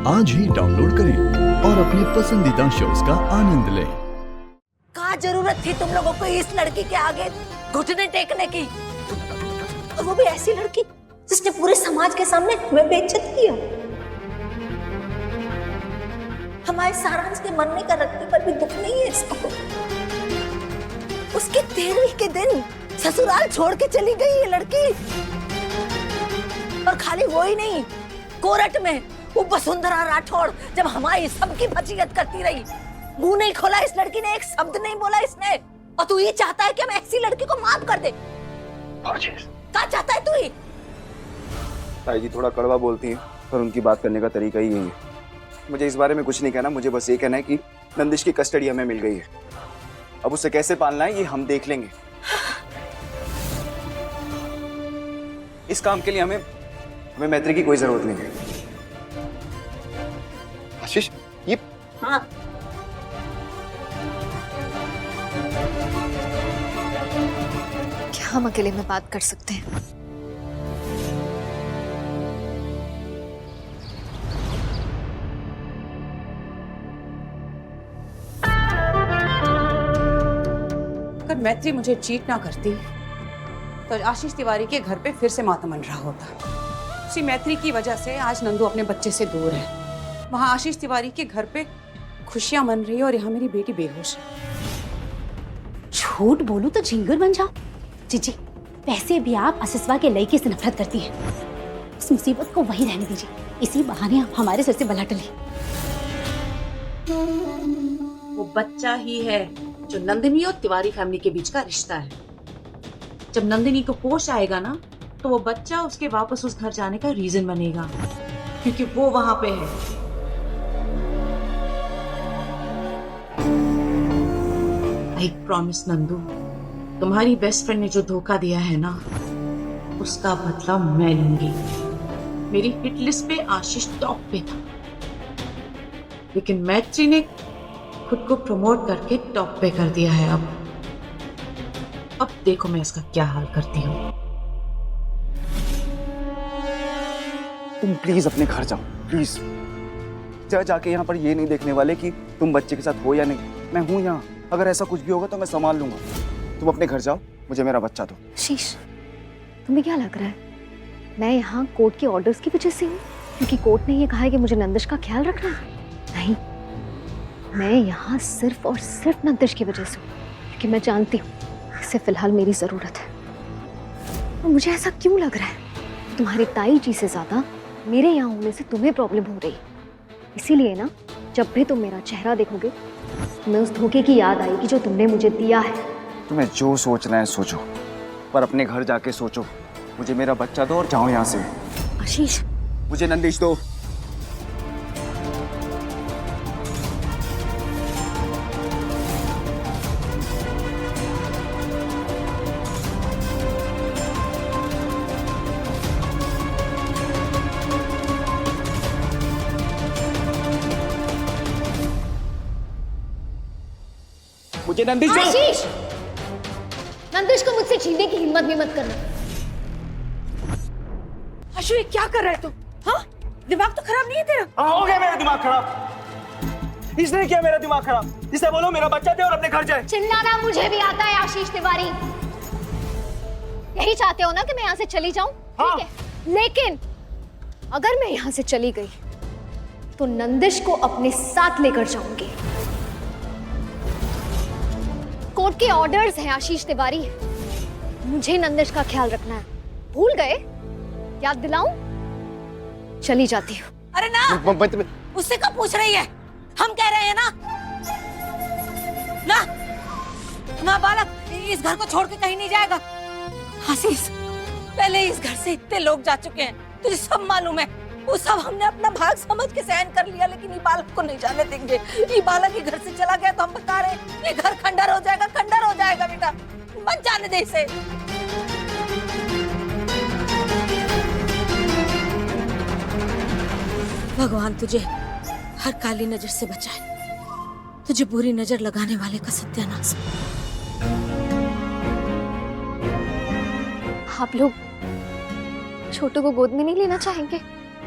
आज ही डाउनलोड करें और अपने पसंदीदा शोज का आनंद लें। क्या जरूरत थी तुम लोगों को इस लड़की के आगे घुटने टेकने की, और वो भी ऐसी लड़की जिसने पूरे समाज के सामने हमें बेइज्जत किया। हमारे सारांश के मरने का रत्ती पर भी दुख नहीं है इसको। उसके 13वीं के दिन ससुराल छोड़ के चली गई ये लड़की। और खाली वो ही नहीं, कोर्ट में वो वसुंधरा राठौड़ जब हमारी सबकी फजीहत करती रही, मुंह नहीं खोला इस लड़की ने, एक शब्द नहीं बोला इसने। और तू ये चाहता है कि हम ऐसी लड़की को माफ कर दे? क्या चाहता है तू ही? ताई जी थोड़ा कड़वा बोलती हैं, पर उनकी बात करने का तरीका ही यही है। मुझे इस बारे में कुछ नहीं कहना, मुझे बस ये कहना है कि नंदिश की कस्टडी हमें मिल गई है। अब उसे कैसे पालना है ये हम देख लेंगे। इस काम के लिए हमें मैत्री की कोई जरूरत नहीं है। आशीष, ये हाँ, क्या हम अकेले में बात कर सकते हैं? अगर मैत्री मुझे चीट ना करती तो आशीष तिवारी के घर पे फिर से मातम मन रहा होता। उसी मैत्री की वजह से आज नंदू अपने बच्चे से दूर है। वहां आशीष तिवारी के घर पे खुशियां मन रही है और यहाँ मेरी बेटी बेहोश है। झूठ बोलूं तो झिंगुर बन जाओ। जीजी, वैसे भी आप असिस्वा के लड़के से नफरत करती हैं। इस मुसीबत को वही रहने दीजिए, इसी बहाने आप हमारे सिर से बला टली। वो बच्चा ही है जो नंदिनी और तिवारी फैमिली के बीच का रिश्ता है। जब नंदिनी को होश आएगा ना, तो वो बच्चा उसके वापस उस घर जाने का रीजन बनेगा, क्योंकि वो वहां पे है। आई प्रॉमिस नंदू, तुम्हारी बेस्ट फ्रेंड ने जो धोखा दिया है ना, उसका बदला मैं लूंगी। मेरी हिट लिस्ट पे आशीष टॉप पे था, लेकिन मैत्री ने खुद को प्रमोट करके टॉप पे कर दिया है। अब देखो मैं इसका क्या हाल करती हूँ। तुम प्लीज अपने घर जाओ, प्लीज। जाके यहाँ पर ये नहीं देखने वाले कि तुम बच्चे के साथ हो या नहीं। मैं हूँ यहाँ, अगर ऐसा कुछ भी होगा तो मैं संभाल लूंगा। तुम अपने घर जाओ, मुझे मेरा बच्चा दो। शीश, तुम्हें क्या लग रहा है मैं यहाँ कोर्ट के ऑर्डर्स की वजह से हूँ, क्योंकि कोर्ट ने ये कहा है कि मुझे नंदिश का ख्याल रखना है? नहीं, मैं यहाँ सिर्फ और सिर्फ नंदिश की वजह से हूँ, क्योंकि मैं जानती हूँ इसे फिलहाल मेरी जरूरत है। और मुझे ऐसा क्यों लग रहा है तुम्हारी ताई जी से ज्यादा मेरे यहाँ होने से तुम्हें प्रॉब्लम हो रही, इसीलिए ना जब भी तुम मेरा चेहरा देखोगे तुम्हें उस धोखे की याद आएगी जो तुमने मुझे दिया है। तुम्हें जो सोचना है सोचो, पर अपने घर जाके सोचो। मुझे मेरा बच्चा दो और जाओ यहाँ से। आशीष, मुझे नंदिश दो। मुझे नंदिश दो। आशीष, नंदिश को मुझसे छीनने की हिम्मत भी मत करना। आशु ये क्या कर रहा है तू? हाँ, दिमाग तो खराब नहीं है तेरा? हाँ, हो गया मेरा दिमाग खराब। इसने किया मेरा दिमाग खराब। इसे बोलो मेरा बच्चा दे और अपने घर जाए। चिल्लाना मुझे भी आता है आशीष तिवारी। यही चाहते हो ना कि मैं यहाँ से चली जाऊं? हाँ। ठीक है, लेकिन अगर मैं यहाँ से चली गई तो नंदिश को अपने साथ लेकर जाऊंगी। कोर्ट के ऑर्डर्स हैं आशीष तिवारी, मुझे नंदिश का ख्याल रखना है। भूल गए? याद दिलाऊं? चली जाती हूँ। अरे ना, उससे कब पूछ रही है? हम कह रहे हैं ना, ना नाबालक इस घर को छोड़ के कहीं नहीं जाएगा। आशीष, पहले इस घर से इतने लोग जा चुके हैं, तुझे सब मालूम है। वो सब हमने अपना भाग समझ के सहन कर लिया, लेकिन ये बालक को नहीं जाने देंगे। ये बालक ही घर से चला गया तो हम बता रहे हैं ये घर खंडर हो जाएगा, खंडर हो जाएगा। बेटा मत जाने दे इसे। भगवान तुझे हर काली नजर से बचाए, तुझे बुरी नजर लगाने वाले का सत्यानाश। आप लोग छोटू को गोद में नहीं लेना चाहेंगे?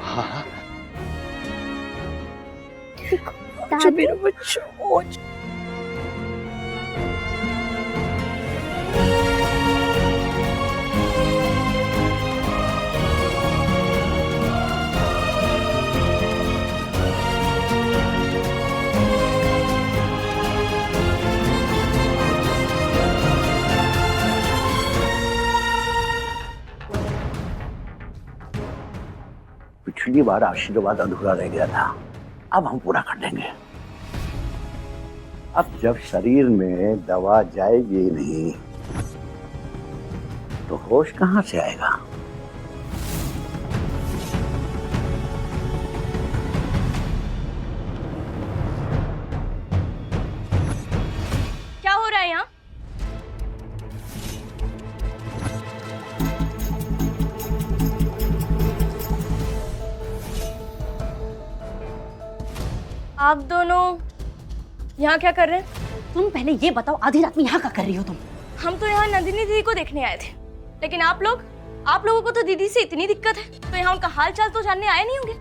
हाँ, दादी पिछली बार आशीर्वाद अधूरा रह गया था, अब हम पूरा कर देंगे। अब जब शरीर में दवा जाएगी नहीं तो होश कहां से आएगा? क्या हो रहा है यहाँ? आप दोनों यहाँ क्या कर रहे हैं? तुम पहले ये बताओ, आधी रात में यहाँ क्या कर रही हो तुम? हम तो यहाँ नंदिनी दीदी को देखने आए थे, लेकिन आप लोगों को तो दीदी से इतनी दिक्कत है, तो यहाँ उनका हाल चाल तो जानने आए नहीं होंगे।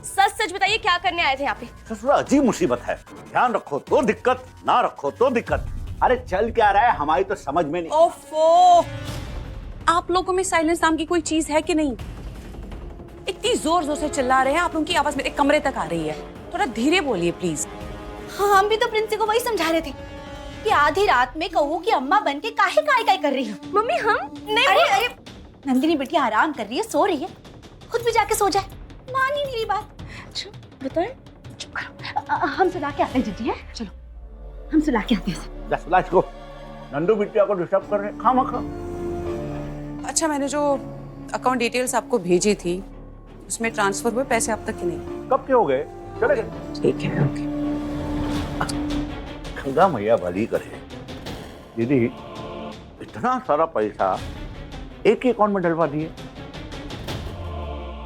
सच सच बताइए, क्या करने आए थे यहाँ पे? ससुरा अजीब मुसीबत है, ध्यान रखो तो दिक्कत, ना रखो तो दिक्कत। अरे चल क्या रहा है हमारी तो समझ में नहीं। ओफो, आप लोगों में साइलेंस नाम की कोई चीज है कि नहीं? इतनी जोर जोर से चिल्ला रहे हैं, आप उनकी आवाज मेरे कमरे तक आ रही है। थोड़ा धीरे बोलिए प्लीज। हाँ, हम भी तो प्रिंसी को वही समझा रहे थे कि आधी रात में कहो कि अम्मा बन के काहे काय कर रही हो। मम्मी हम नहीं। अरे नंदिनी बेटी आराम कर रही है, सो रही है, खुद भी जाके सो जाए। मान ही नहीं रही बात। बताएं। चुप करो, हम सुला के आते हैं जीजी। है चलो हम सुला के आते हैं। दसलाश को नंदू बिटिया को डिस्टर्ब कर रहे हैं खामखा। अच्छा, मैंने जो अकाउंट डिटेल्स आपको भेजी थी उसमें ट्रांसफर हुए पैसे अब तक की नहीं? कब के हो गए? चले गए। ठीक है, ओके। गंगा मैया भली करे दीदी, इतना सारा पैसा एक ही अकाउंट में डलवा दिए,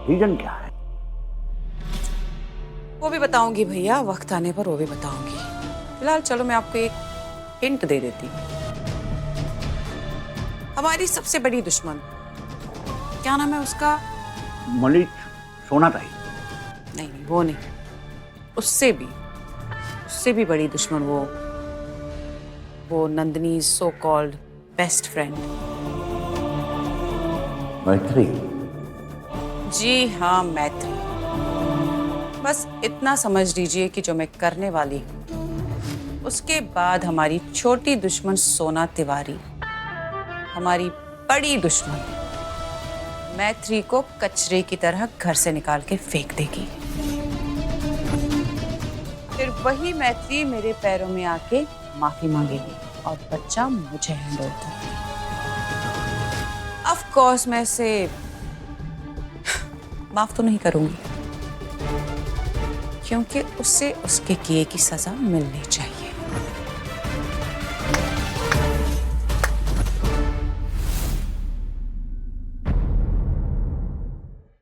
रीजन क्या है? वो भी बताऊंगी भैया, वक्त आने पर वो भी बताऊंगी। फिलहाल चलो मैं आपको एक हिंट दे देती हूँ। हमारी सबसे बड़ी दुश्मन, क्या नाम है उसका? मलिक सोनाताई। नहीं नहीं, वो नहीं, उससे भी बड़ी दुश्मन वो Nandini so called best friend. मैत्री। जी हाँ, मैत्री। बस इतना समझ लीजिए कि जो मैं करने वाली हूँ उसके बाद हमारी छोटी दुश्मन सोना तिवारी हमारी बड़ी दुश्मन मैत्री को कचरे की तरह घर से निकाल के फेंक देगी। फिर वही मैत्री मेरे पैरों में आके माफी मांगेगी और बच्चा मुझे हैंड ओवर करेगी। ऑफ कोर्स मैं इसे माफ तो नहीं करूंगी, क्योंकि उससे उसके किए की सजा मिलनी चाहिए।